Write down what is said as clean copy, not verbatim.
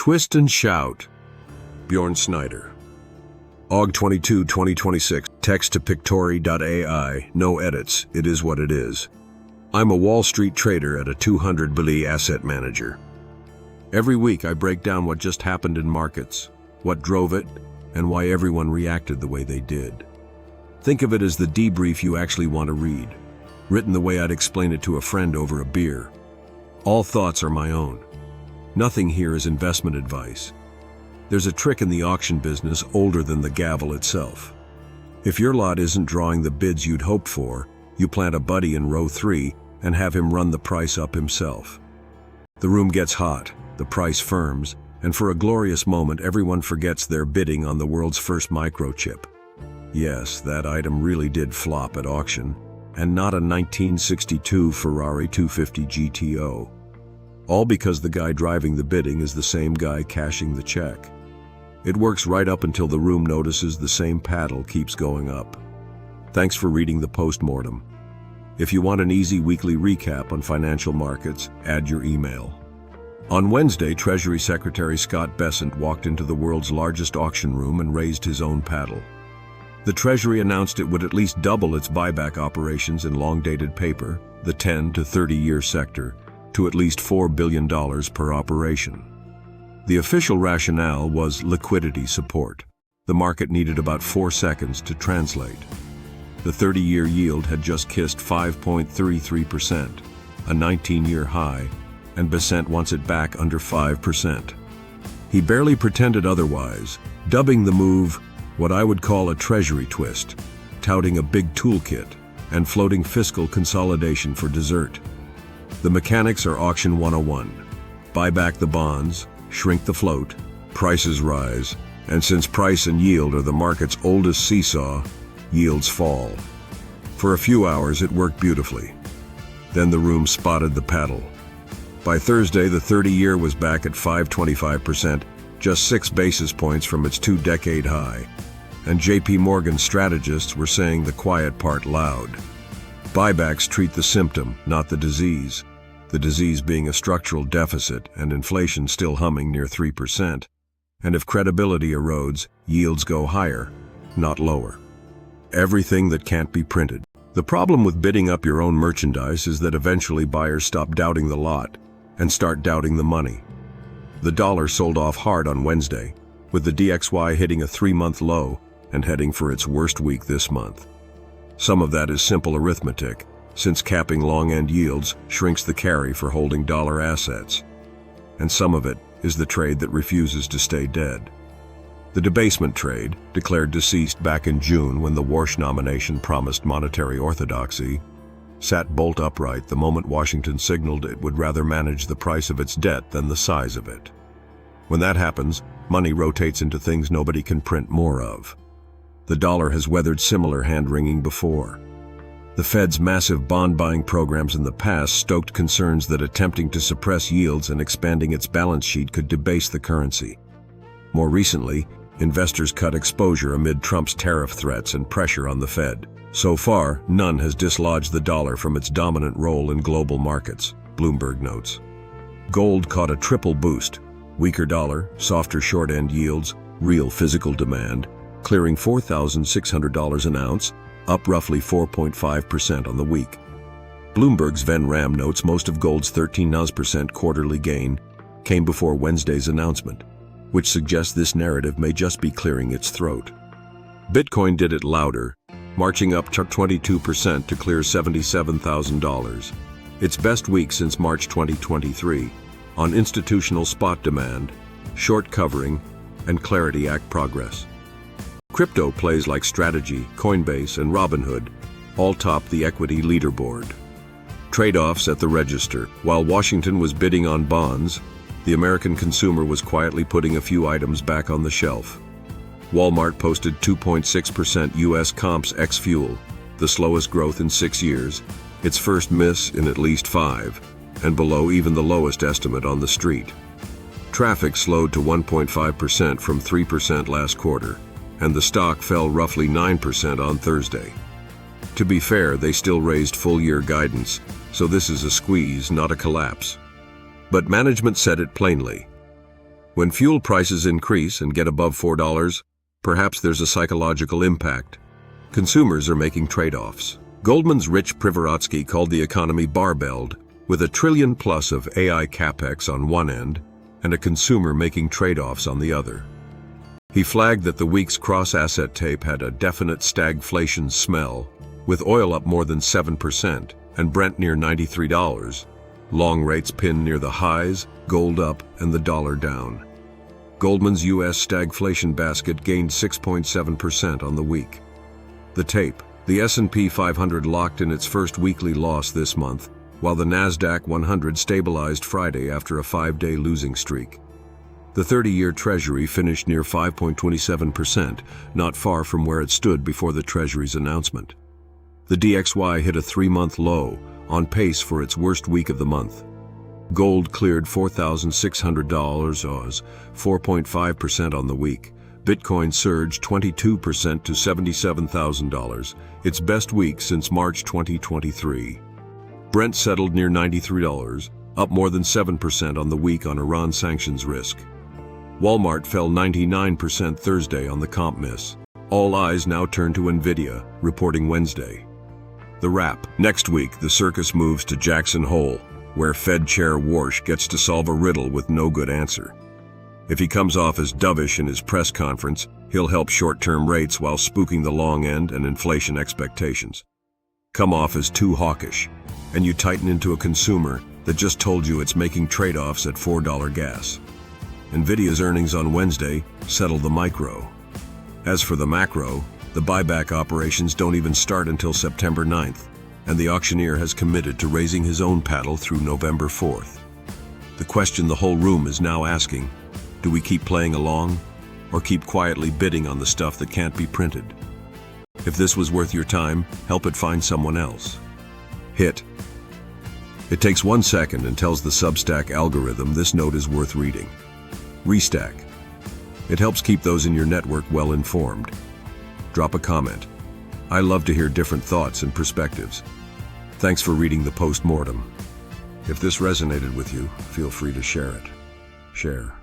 Twist and Shout. Bjorn Snyder. Aug 22, 2026. Text to Pictory.ai. No edits. It is what it is. I'm a Wall Street trader at a 200 billion asset manager. Every week I break down what just happened in markets, what drove it, and why everyone reacted the way they did. Think of it as the debrief you actually want to read, written the way I'd explain it to a friend over a beer. All thoughts are my own. Nothing here is investment advice. There's a trick in the auction business older than the gavel itself. If your lot isn't drawing the bids you'd hoped for, you plant a buddy in row 3 and have him run the price up himself. The room gets hot, the price firms, and for a glorious moment everyone forgets they're bidding on the world's first microchip. Yes, that item really did flop at auction, and not a 1962 Ferrari 250 GTO. All because the guy driving the bidding is the same guy cashing the check. It works right up until the room notices the same paddle keeps going up. Thanks for reading the post-mortem. If you want an easy weekly recap on financial markets, add your email. On Wednesday, Treasury Secretary Scott Bessent walked into the world's largest auction room and raised his own paddle. The Treasury announced it would at least double its buyback operations in long-dated paper, the 10 to 30-year sector, to at least $4 billion per operation. The official rationale was liquidity support. The market needed about 4 seconds to translate. The 30-year yield had just kissed 5.33%, a 19-year high, and Bessent wants it back under 5%. He barely pretended otherwise, dubbing the move what I would call a treasury twist, touting a big toolkit and floating fiscal consolidation for dessert. The mechanics are auction 101. Buy back the bonds, shrink the float, prices rise, and since price and yield are the market's oldest seesaw, yields fall. For a few hours it worked beautifully. Then the room spotted the paddle. By Thursday, the 30-year was back at 5.25%, just 6 basis points from its 2-decade high. And JP Morgan strategists were saying the quiet part loud. Buybacks treat the symptom, not the disease being a structural deficit and inflation still humming near 3%. And if credibility erodes, yields go higher, not lower. Everything that can't be printed. The problem with bidding up your own merchandise is that eventually buyers stop doubting the lot and start doubting the money. The dollar sold off hard on Wednesday, with the DXY hitting a 3-month low and heading for its worst week this month. Some of that is simple arithmetic, since capping long-end yields shrinks the carry for holding dollar assets. And some of it is the trade that refuses to stay dead. The debasement trade, declared deceased back in June when the Warsh nomination promised monetary orthodoxy, sat bolt upright the moment Washington signaled it would rather manage the price of its debt than the size of it. When that happens, money rotates into things nobody can print more of. The dollar has weathered similar hand-wringing before. The Fed's massive bond-buying programs in the past stoked concerns that attempting to suppress yields and expanding its balance sheet could debase the currency. More recently, investors cut exposure amid Trump's tariff threats and pressure on the Fed. So far, none has dislodged the dollar from its dominant role in global markets, Bloomberg notes. Gold caught a triple boost: weaker dollar, softer short-end yields, real physical demand, clearing $4,600 an ounce, up roughly 4.5% on the week. Bloomberg's Ven Ram notes most of gold's 13% quarterly gain came before Wednesday's announcement, which suggests this narrative may just be clearing its throat. Bitcoin did it louder, marching up 22% to clear $77,000, its best week since March 2023, on institutional spot demand, short covering, and Clarity Act progress. Crypto plays like Strategy, Coinbase, and Robinhood all top the equity leaderboard. Trade-offs at the register. While Washington was bidding on bonds, the American consumer was quietly putting a few items back on the shelf. Walmart posted 2.6% U.S. comps ex-fuel, the slowest growth in 6 years, its first miss in at least 5, and below even the lowest estimate on the street. Traffic slowed to 1.5% from 3% last quarter, and the stock fell roughly 9% on Thursday. To be fair, they still raised full-year guidance, so this is a squeeze, not a collapse. But management said it plainly. When fuel prices increase and get above $4, perhaps there's a psychological impact. Consumers are making trade-offs. Goldman's Rich Privorotsky called the economy barbelled, with $1 trillion plus of AI capex on one end and a consumer making trade-offs on the other. He flagged that the week's cross-asset tape had a definite stagflation smell, with oil up more than 7% and Brent near $93, long rates pinned near the highs, gold up, and the dollar down. Goldman's U.S. stagflation basket gained 6.7% on the week. The tape, the S&P 500 locked in its first weekly loss this month, while the NASDAQ 100 stabilized Friday after a 5-day losing streak. The 30-year Treasury finished near 5.27%, not far from where it stood before the Treasury's announcement. The DXY hit a 3-month low, on pace for its worst week of the month. Gold cleared $4,600, 4.5% on the week. Bitcoin surged 22% to $77,000, its best week since March 2023. Brent settled near $93, up more than 7% on the week on Iran sanctions risk. Walmart fell 99% Thursday on the comp miss. All eyes now turn to Nvidia, reporting Wednesday. The wrap. Next week, the circus moves to Jackson Hole, where Fed Chair Warsh gets to solve a riddle with no good answer. If he comes off as dovish in his press conference, he'll help short-term rates while spooking the long end and inflation expectations. Come off as too hawkish, and you tighten into a consumer that just told you it's making trade-offs at $4 gas. Nvidia's earnings on Wednesday settle the micro. As for the macro, the buyback operations don't even start until September 9th, and the auctioneer has committed to raising his own paddle through November 4th. The question the whole room is now asking, do we keep playing along, or keep quietly bidding on the stuff that can't be printed? If this was worth your time, help it find someone else. Hit. It takes 1 second and tells the Substack algorithm this note is worth reading. Restack. It helps keep those in your network well informed. Drop a comment. I love to hear different thoughts and perspectives. Thanks for reading the post-mortem. If this resonated with you, feel free to share it. Share.